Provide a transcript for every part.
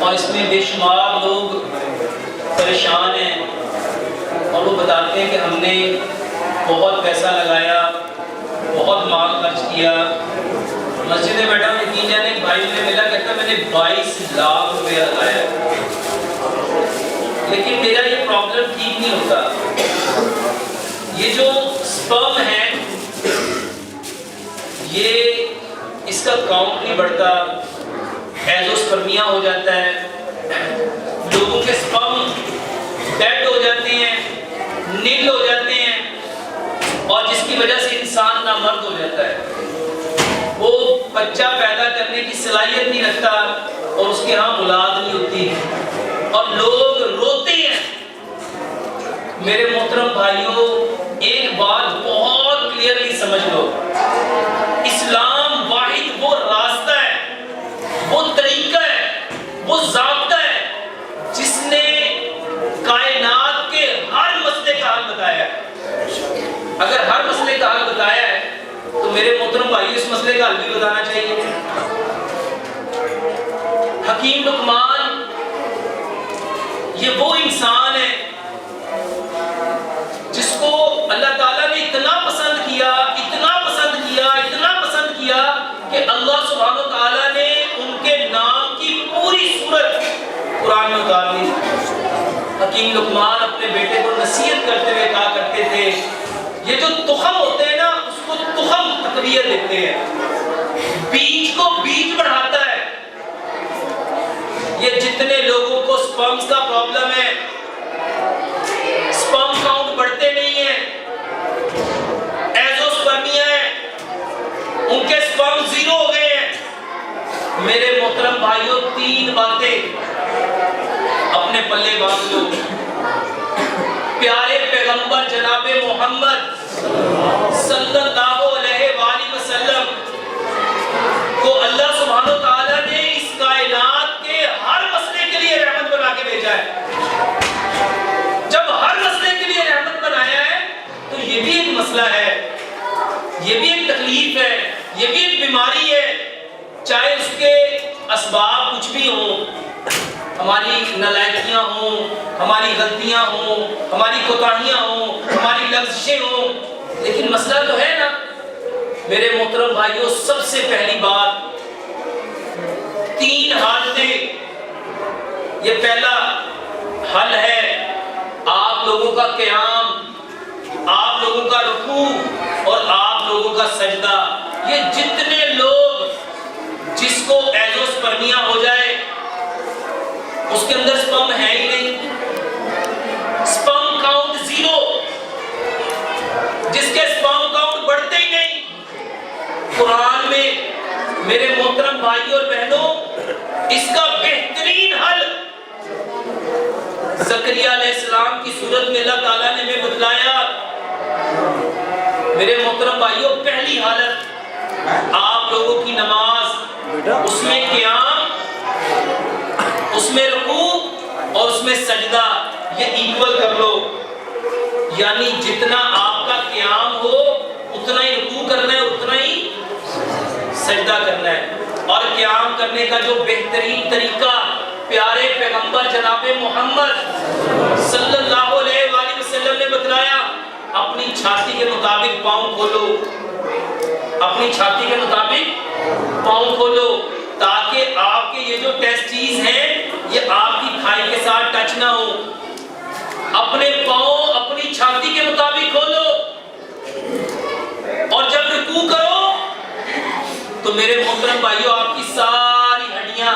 اور اس میں بے شمار لوگ پریشان ہیں اور وہ بتاتے ہیں کہ ہم نے بہت پیسہ لگایا، بہت مال خرچ کیا۔ مسجد میں بیٹھا ہوں، یقین جانے ایک بھائی مجھے ملا، کہتا میں نے 22 لاکھ روپے لگایا، لیکن میرا یہ پرابلم ٹھیک نہیں ہوتا۔ یہ جو سپرم ہے یہ اس کا کاؤنٹ نہیں بڑھتا، ایزوسپرمیا ہو جاتا ہے، لوگوں کے سپرم ڈیڈ ہو جاتے ہیں، نل ہو جاتے ہیں، اور جس کی وجہ سے انسان نامرد ہو جاتا ہے، وہ بچہ پیدا کرنے کی صلاحیت نہیں رکھتا اور اس کے ہاں اولاد نہیں ہوتی اور لوگ روتے ہیں۔ میرے محترم بھائیوں، ایک بات بہت کلیئرلی سمجھ لو، اسلام واحد وہ راستہ ہے، وہ طریقہ ہے، وہ ضابطہ ہے جس نے کائنات کے ہر مسئلے کا حل بتایا ہے۔ اگر ہر مسئلے کا حل بتایا ہے تو میرے محترم بھائیو اس مسئلے کا حل بھی بتانا چاہیے۔ حکیم لقمان یہ وہ انسان ہے جس کو اللہ تعالیٰ نے اتنا پسند کیا، اتنا پسند کیا، اتنا پسند کیا کہ اللہ سبحانہ و تعالیٰ نے ان کے نام کی پوری سورت قرآن میں اتار دی۔ حکیم لقمان اپنے بیٹے کو نصیحت کرتے ہوئے کہا کرتے تھے، یہ جو تخم ہوتے ہیں نا اس کو تخم تقویت دیتے ہیں، بیج کو بیج بڑھاتا ہے۔ یہ جتنے لوگوں کو سپرمز کا پرابلم ہے، سپرم کاؤنٹ بڑھتے نہیں ہیں، ایزوسپرمیا ہے، ان کے سپرم زیرو ہو گئے ہیں، میرے محترم بھائیوں 3 باتیں اپنے پلے باندھ لو۔ پیارے پیغمبر جناب محمد صلی اللہ علیہ وآلہ وسلم کو اللہ سبحانہ و تعالیٰ نے اس کائنات کے ہر مسئلے کے لیے رحمت بنا کے بھیجا ہے۔ جب ہر مسئلے کے لیے رحمت بنایا ہے تو یہ بھی ایک مسئلہ ہے، یہ بھی ایک تکلیف ہے، یہ بھی ایک بیماری ہے، چاہے اس کے اسباب کچھ بھی ہوں، ہماری نالائکیاں ہوں، ہماری غلطیاں ہوں، ہماری کوتاہیاں ہوں، ہماری لغزشیں ہوں، لیکن مسئلہ تو ہے نا۔ میرے محترم بھائیوں، سب سے پہلی بات 3 حالتیں، یہ پہلا حل ہے آپ لوگوں کا قیام، آپ لوگوں کا رکوع اور آپ لوگوں کا سجدہ۔ یہ جتنے لوگ جس کو ایزوسپرمیا ہو جائے اس کے اندر سپرم ہے ہی نہیں، سپرم کاؤنٹ زیرو، جس کے سپرم کاؤنٹ بڑھتے ہی نہیں، قرآن میں میرے محترم بھائیوں اور بہنوں اس کا بہترین حل زکریا علیہ السلام کی صورت میں اللہ تعالیٰ نے ہمیں بتلایا۔ میرے محترم بھائیوں، پہلی حالت آپ لوگوں کی نماز، اس میں قیام، اس میں رکوع اور اس میں سجدہ، یہ ایکول کر لو، یعنی جتنا آپ کا قیام ہو اتنا ہی رکوع کرنا ہے، اتنا ہی سجدہ کرنا ہے۔ اور قیام کرنے کا جو بہترین طریقہ پیارے پیغمبر جناب محمد صلی اللہ علیہ وآلہ وسلم نے بتلایا، اپنی چھاتی کے مطابق پاؤں کھولو، اپنی چھاتی کے مطابق پاؤں کھولو، تاکہ آپ کے یہ جو ٹیسٹیز ہیں یہ آپ کی کھائی کے ساتھ ٹچ نہ ہو۔ اپنے پاؤں اپنی چھاتی کے مطابق کھولو، اور جب رکوع کرو تو میرے محترم بھائیوں آپ کی ساری ہڈیاں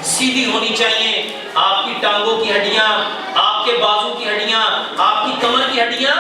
سیدھی ہونی چاہیے، آپ کی ٹانگوں کی ہڈیاں، آپ کے بازو کی ہڈیاں، آپ کی کمر کی ہڈیاں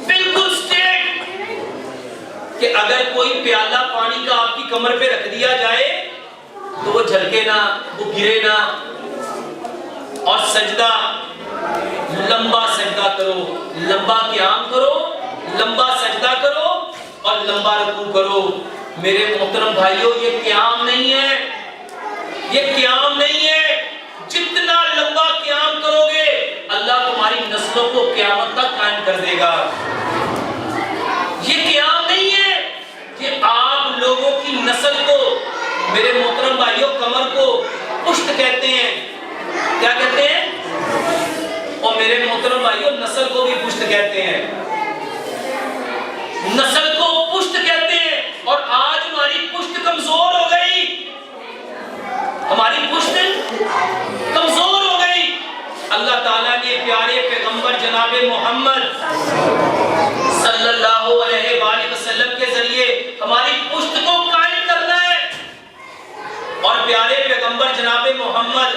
بالکل سٹریٹ، کہ اگر کوئی پیالہ پانی کا آپ کی کمر پہ رکھ دیا جائے تو وہ جھلکے نہ، وہ گرے نہ۔ اور سجدہ، لمبا سجدہ کرو، لمبا قیام کرو، لمبا سجدہ کرو اور لمبا رکوع کرو۔ میرے محترم بھائیوں، یہ قیام نہیں ہے، یہ قیام نہیں ہے، جتنا لمبا قیام کرو گے اللہ تمہاری نسلوں کو قیامت تک قائم کر دے گا۔ یہ قیام نہیں ہے کہ آپ لوگوں کی نسل کو، میرے محترم بھائیوں، کمر کو پشت کہتے ہیں، کیا کہتے ہیں؟ اور میرے محترم بھائیوں نسل کو بھی پشت کہتے ہیں، نسل کو پشت کہتے ہیں۔ اور آج ہماری پشت کمزور ہو گئی، ہماری پشت کمزور ہو گئی۔ اللہ تعالیٰ نے پیارے پیغمبر جناب محمد صلی اللہ علیہ وآلہ وسلم کے ذریعے ہماری پشت کو قائم کرنا ہے۔ اور پیارے پیغمبر جناب محمد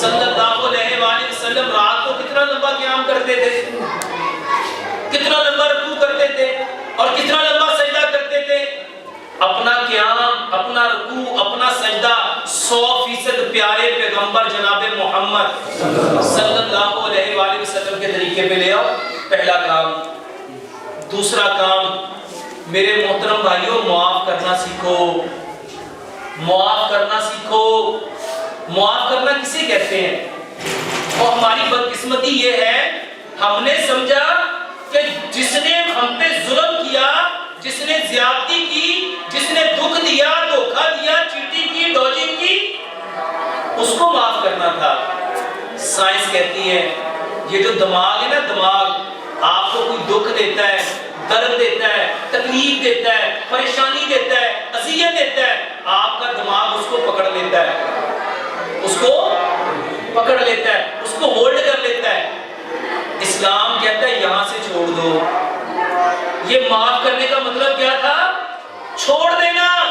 صلی اللہ علیہ وآلہ وسلم رات کو کتنا لمبا قیام کرتے تھے، کتنا لمبا رکوع کرتے تھے اور کتنا لمبا سجدہ کرتے تھے۔ اپنا قیام، اپنا رکوع، اپنا سجدہ 100% پیارے پیغمبر جناب محمد صلی اللہ علیہ وآلہ وسلم کے طریقے پہ لے آؤ، پہلا کام۔ دوسرا کام میرے محترم بھائیوں، معاف کرنا سیکھو، معاف کرنا سیکھو۔ معاف کرنا کسے کہتے ہیں؟ اور ہماری بدقسمتی یہ ہے، ہم نے سمجھا کہ جس نے ہم پہ ظلم کیا، جس نے زیادتی کی، جس نے دکھ دیا، دھوکہ دیا، چیٹی کی، ڈوجنگ کی، اس کو معاف کرنا تھا۔ سائنس کہتی ہے یہ جو دماغ ہے نا، دماغ آپ کو کوئی دکھ دیتا ہے، درد دیتا ہے، تکلیف دیتا ہے، پریشانی دیتا ہے، اذیت دیتا ہے، آپ کا دماغ اس کو پکڑ لیتا ہے، اس کو پکڑ لیتا ہے، اس کو ہولڈ کر لیتا ہے۔ اسلام کہتا ہے یہاں سے چھوڑ دو۔ یہ معاف کرنے کا مطلب کیا تھا؟ چھوڑ دینا۔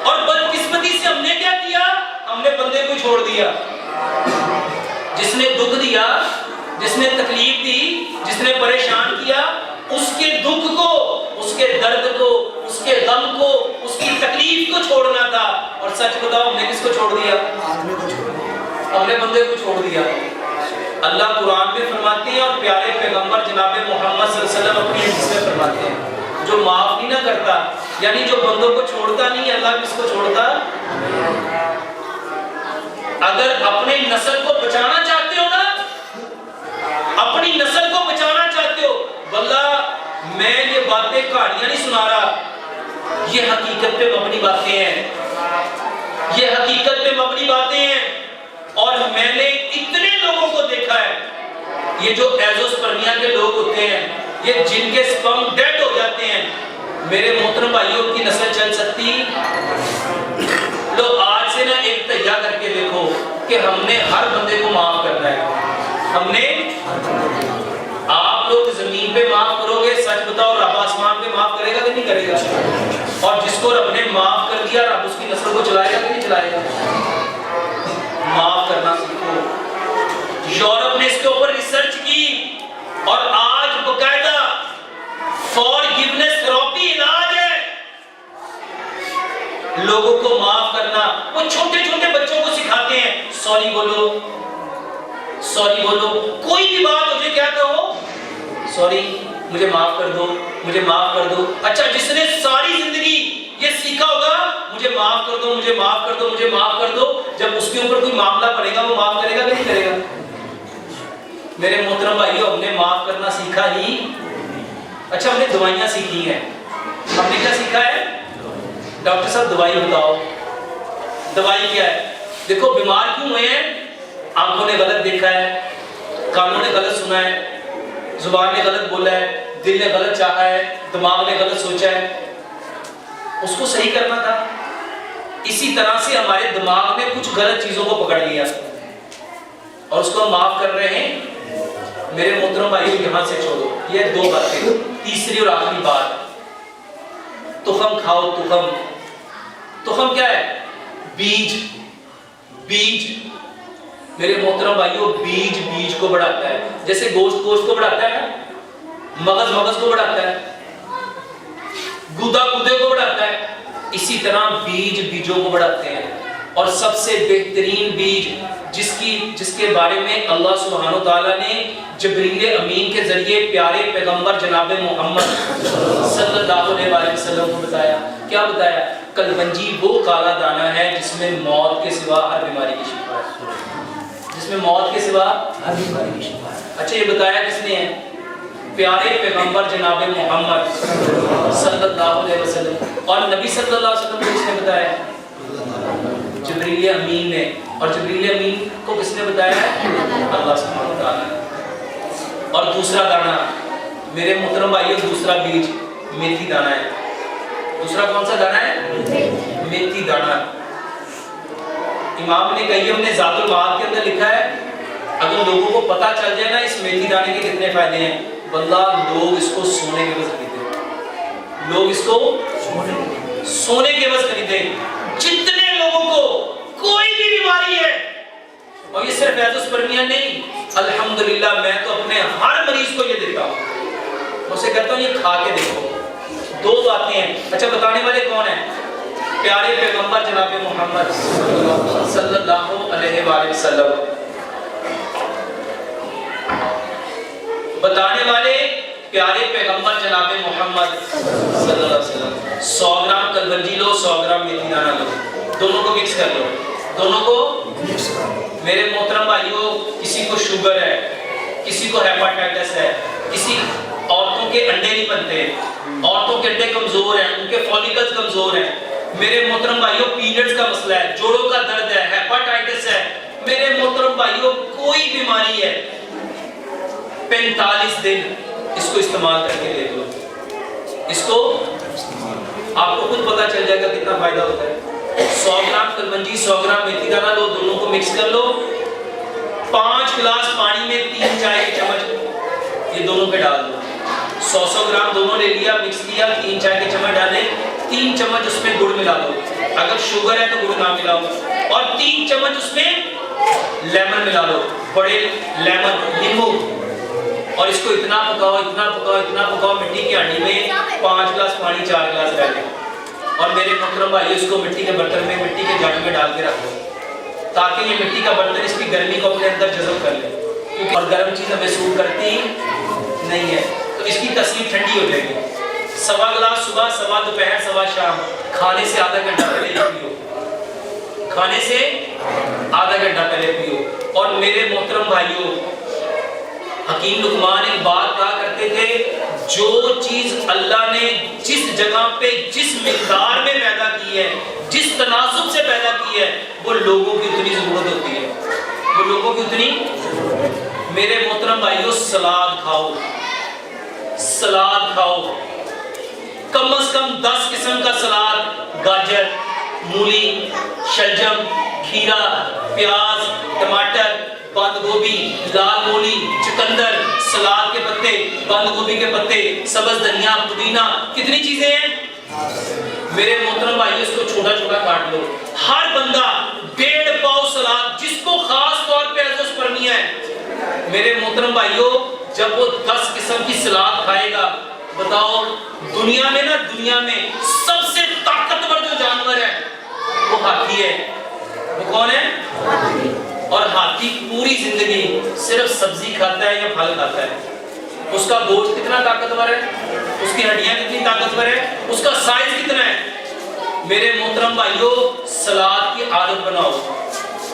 اور بدقسمتی سے ہم نے کیا کیا؟ ہم نے بندے کو چھوڑ دیا۔ جس نے دکھ دیا، جس نے تکلیف دی، جس نے پریشان کیا، اس کے دکھ کو، اس کے درد کو، اس کے غم کو، اس کی تکلیف کو چھوڑنا تھا۔ اور سچ بتاؤ ہم نے کس کو چھوڑ دیا؟ ہم نے بندے کو چھوڑ دیا۔ اللہ قرآن میں فرماتے ہیں اور پیارے پیغمبر جناب محمد صلی اللہ علیہ وسلم اپنی حدیث میں فرماتے ہیں، جو معاف نہیں نہ کرتا، یعنی جو بندوں کو چھوڑتا نہیں، اللہ کس کو چھوڑتا؟ اگر اپنے نسل کو بچانا چاہتے ہو نا، اپنی نسل کو بچانا چاہتے ہو، واللہ میں یہ باتیں کہانیاں نہیں سنا رہا، یہ حقیقت پہ مبنی باتیں ہیں، یہ حقیقت پہ مبنی باتیں ہیں۔ اور میں نے اتنے لوگوں کو دیکھا ہے، یہ جو ایزوسپرمیا کے لوگ ہوتے ہیں، یہ جن کے سپرم ڈیڈ ہو جاتے ہیں، میرے محترم بھائیوں کی نسل چل سکتی؟ لو آج سے نا ایک تہیہ کر کے دیکھو کہ ہم نے ہر بندے کو معاف کرنا ہے۔ ہم نے، آپ لوگ زمین پہ معاف کرو گے، سچ بتاؤ رب آسمان پہ معاف کرے گا کہ نہیں کرے گا؟ اور جس کو رب نے معاف کر دیا، رب اس کی نسل کو چلائے گا کہ نہیں چلائے گا؟ معاف کرنا سیکھو۔ یورپ نے اس کے اوپر ریسرچ کی اور آج باقاعدہ فارگیونیس تھراپی علاج ہے لوگوں کو معاف کرنا۔ وہ چھوٹے چھوٹے بچوں کو سکھاتے ہیں، سوری بولو، سوری بولو، کوئی بھی بات ہو جائے کیا کہو؟ سوری، مجھے معاف کر دو، مجھے معاف کر دو۔ اچھا جس نے ساری زندگی یہ سیکھا ہوگا مجھے معاف کر دو، مجھے معاف کر دو، مجھے معاف کر دو، جب اس کے اوپر کوئی معاملہ پڑے گا وہ معاف کرے گا کہ نہیں کرے گا؟ میرے محترم بھائیوں، ہم نے معاف کرنا سیکھا ہی؟ اچھا ہم نے دوائیاں سیکھی ہیں، ہم نے کیا سیکھا ہے؟ ڈاکٹر صاحب دوائی بتاؤ، دوائی کیا ہے؟ دیکھو بیمار کیوں ہوئے ہیں؟ آنکھوں نے غلط دیکھا ہے، کانوں نے غلط سنا ہے، زبان نے غلط بولا ہے، دل نے غلط چاہا ہے، دماغ نے غلط سوچا ہے، اس کو صحیح کرنا تھا۔ اسی طرح سے ہمارے دماغ نے کچھ غلط چیزوں کو پکڑ لیا اور اس کو ہم معاف کر رہے ہیں۔ میرے محترم بھائیوں یہاں سے چھوڑو یہ دو باتیں۔ تیسری اور آخری بات، تخم کھاؤ۔ تخم، تخم کیا ہے؟ بیج، بیج۔ میرے محترم بھائیوں بیج بیج کو بڑھاتا ہے، جیسے گوشت گوشت کو بڑھاتا ہے، مغز مغز کو بڑھاتا ہے، گودا گودے کو بڑھاتا ہے، اسی طرح بیج بیجوں کو بڑھاتے ہیں۔ اور سب سے بہترین بیج جس کے بارے میں اللہ سبحانہ وتعالی نے جبریل امین کے ذریعے پیارے پیغمبر جناب محمد صلی اللہ علیہ وسلم کو بتایا، کیا بتایا؟ کلونجی وہ کالا دانہ ہے جس میں موت کے سوا ہر بیماری کی شفا ہے، جس میں موت کے سوا ہر بیماری کی شفا ہے۔ اچھا یہ بتایا کس نے ہے؟ پیارے پیغمبر جناب محمد صلی اللہ علیہ وسلم۔ اور نبی صلی اللہ علیہ وسلم کو کس نے بتایا؟ جبریل امین نے. اور جبریل امین کو کس نے بتایا ہے؟ اللہ سبحانہ وتعالیٰ نے. اور دوسرا دانا میرے محترم بھائیو، دوسرا بیج میتھی دانا ہے. دوسرا کون سا دانا ہے؟ میتھی دانا. امام نے قیم نے زاد المعاد کے اندر لکھا ہے اگر لوگوں کو پتہ چل جائے نا اس میتھی دانے کے کتنے فائدے ہیں، واللہ لوگ اس کو سونے کے عوض خریدیں. لوگ اس کو سونے کے عوض خریدیں. جتنے لوگوں کو کوئی بھی بیماری ہے، اور یہ صرف فیض اسپرمیہ نہیں، الحمدللہ میں تو اپنے ہر مریض کو یہ دیتا ہوں. میں اسے کہتا ہوں یہ کھا کے دیکھو. دو باتیں ہیں. اچھا بتانے والے کون ہیں؟ پیارے پیغمبر جناب محمد صلی اللہ علیہ وآلہ وسلم. بتانے والے پیارے پیغمبر جناب محمد صلی اللہ علیہ وسلم. 100 گرام کلونجی لو، 100 گرام میتھی دانہ لو، دونوں کو مکس کر لو. دونوں کو میرے محترم بھائیوں، کسی کو شوگر ہے، کسی کو ہیپاٹائٹس ہے، کسی عورتوں کے انڈے نہیں بنتے، عورتوں کے انڈے کمزور ہیں، ان کے فولیکلز کمزور ہیں. میرے محترم بھائیوں پیریڈز کا مسئلہ ہے، جوڑوں کا درد ہے، ہیپاٹائٹس ہے. میرے محترم بھائیوں کوئی بیماری ہے، 45 دن اس کو استعمال کر کے دیکھ لو. اس کو آپ کو خود پتا چل جائے گا کتنا فائدہ ہوتا ہے. 100 گرام کلونجی، 100 گرام میتھی دانہ لو، دونوں کو مکس کر لو. 5 گلاس پانی میں 3 چائے کے چمچ یہ دونوں پہ ڈال دو. 100 گرام دونوں لے لیا، مکس کیا، 3 چائے کے چمچ ڈالے. 3 چمچ اس میں گڑ ملا دو. اگر شوگر ہے تو گڑ نہ ملاؤ. اور 3 چمچ اس میں لیمن ملا دو، بڑے لیمن، لیمو. اور اس کو اتنا پکاؤ، اتنا پکاؤ، اتنا پکاؤ، مٹی کی ہانڈی میں 5 گلاس پانی، 4 گلاس ڈالے. اور میرے محترم بھائی اس کو مٹی کے برتن میں، مٹی کے جگ میں ڈال کے رکھ دو تاکہ یہ مٹی کا برتن اس کی گرمی کو اپنے اندر جذب کر لے. اور گرم چیز ہمیں سوٹ کرتی نہیں ہے تو اس کی تسلیم ٹھنڈی ہو جائے گی. 1.25 گلاس صبح، 1.25 دوپہر، 1.25 شام. کھانے سے آدھا گھنٹہ پہلے پیو، کھانے سے آدھا گھنٹہ پہلے پیو. اور میرے محترم بھائیوں، حکیم لقمان ایک بات کہا کرتے تھے، جو چیز اللہ نے جس جگہ پہ جس مقدار میں پیدا کی ہے، جس تناسب سے پیدا کی ہے، وہ لوگوں کی اتنی ضرورت ہوتی ہے، وہ لوگوں کی اتنی. میرے محترم بھائیوں سلاد کھاؤ، سلاد کھاؤ، کم از کم 10 قسم کا سلاد. گاجر، مولی، شلجم، کھیرا، پیاز، ٹماٹر، بند گوبھی، لال مولی، چکندر، سلاد کے پتے، بند گوبھی کے پتے، سبز دھنیا، پودینہ. کتنی چیزیں ہیں میرے محترم بھائیوں. اس کو چھوٹا چھوٹا کاٹ لو. ہر بندہ 1.5 پاؤ سلاد، جس کو خاص طور پہ ایزوسپرمیا ہے میرے محترم بھائیوں، جب وہ 10 قسم کی سلاد کھائے گا، بتاؤ دنیا میں نا، دنیا میں سب سے طاقتور جو جانور ہے وہ ہاتھی ہے. وہ کون ہے؟ اور ہاتھی پوری زندگی صرف سبزی کھاتا ہے یا پھل کھاتا ہے. اس کا گوشت کتنا طاقتور ہے، اس کی ہڈیاں کتنی طاقتور ہے، اس کا سائز کتنا ہے. میرے محترم بھائیوں سلاد کی عادت بناؤ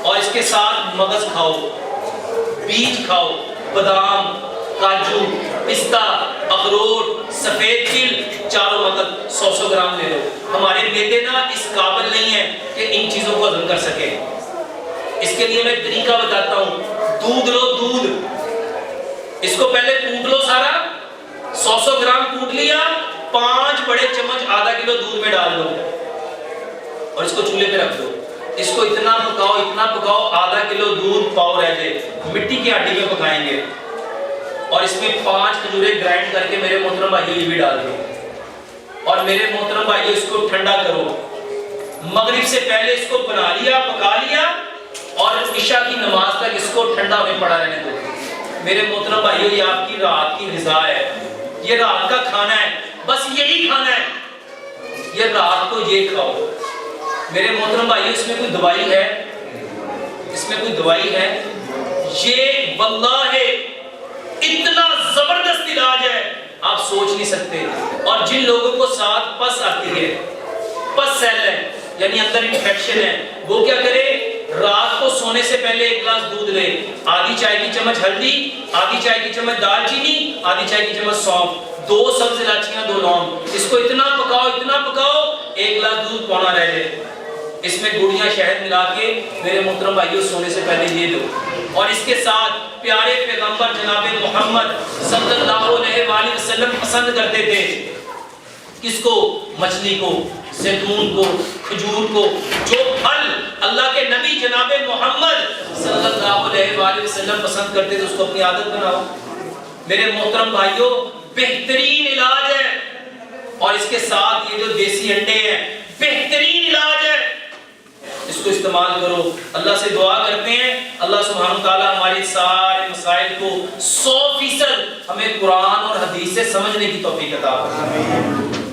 اور اس کے ساتھ مغز کھاؤ، بیج کھاؤ، بادام، کاجو، پستہ، اخروٹ، سفید تل، چاروں مغز 100 گرام لے لو. ہمارے بیٹے نا اس قابل نہیں ہے کہ ان چیزوں کو ہضم کر سکے. اس کے لیے میں ایک طریقہ بتاتا ہوں. دودھ لو، دودھ اس کو پہلے کوٹ لو سارا، 100 گرام کوٹ لیا، 5 بڑے چمچ آدھا کلو دودھ میں ڈال دو اور اس کو چولہے پہ رکھ دو. اس کو اتنا پکاؤ، اتنا پکاؤ، آدھا کلو دودھ پاؤ رہ جائے. مٹی کی ہانڈی میں پکائیں گے اور اس میں 5 کھجوریں گرائنڈ کر کے میرے محترم بھائیوں یہ بھی ڈال دو. اور میرے محترم بھائیوں اس کو ٹھنڈا کرو. مغرب سے پہلے اس کو بنا لیا، پکا لیا اور عشاء کی نماز تک اس کو ٹھنڈا ہونے پڑا رہنے دو. میرے محترم بھائیوں یہ آپ کی رات کی غذا ہے، یہ رات کا کھانا ہے، بس یہی کھانا ہے، یہ رات کو یہ کھاؤ. میرے محترم بھائیوں اس میں کوئی دوائی ہے؟ اس میں کوئی دوائی ہے؟ یہ واللہ اتنا زبردست علاج ہے آپ سوچ نہیں سکتے. اور جن لوگوں کو ساتھ پس آتی ہے، پس سیل ہے یعنی اندر انفیکشن ہے، وہ کیا کرے؟ رات کو سونے سے پہلے 1 گلاس دودھ لے، آدھی چائے کی چمچ ہلدی، آدھی چائے کی چمچ دال چینی، آدھی چائے کی چمچ سونف، 2 سبز الائچیاں، 2 لونگ. اس کو اتنا پکاؤ، اتنا پکاؤ، 1 گلاس دودھ پونا رہ جائے. اس میں گڑ یا شہد ملا کے میرے محترم بھائیوں سونے سے پہلے یہ دو. اور اس کے ساتھ پیارے پیغمبر جناب محمد صلی اللہ علیہ وآلہ وسلم پسند کرتے تے کس کو؟ مچھلی کو، زیتون کو، کھجور کو. جو پھل اللہ کے نبی جناب محمد صلی اللہ علیہ وآلہ وسلم پسند کرتے تھے اس کو اپنی عادت بناؤ. میرے محترم بھائیوں بہترین علاج ہے. اور اس کے ساتھ یہ جو دیسی انڈے ہیں بہترین علاج ہے، اس کو استعمال کرو. اللہ سے دعا کرتے ہیں اللہ سبحانہ تعالیٰ ہمارے سارے مسائل کو 100% ہمیں قرآن اور حدیث سے سمجھنے کی توفیق عطا فرمائے.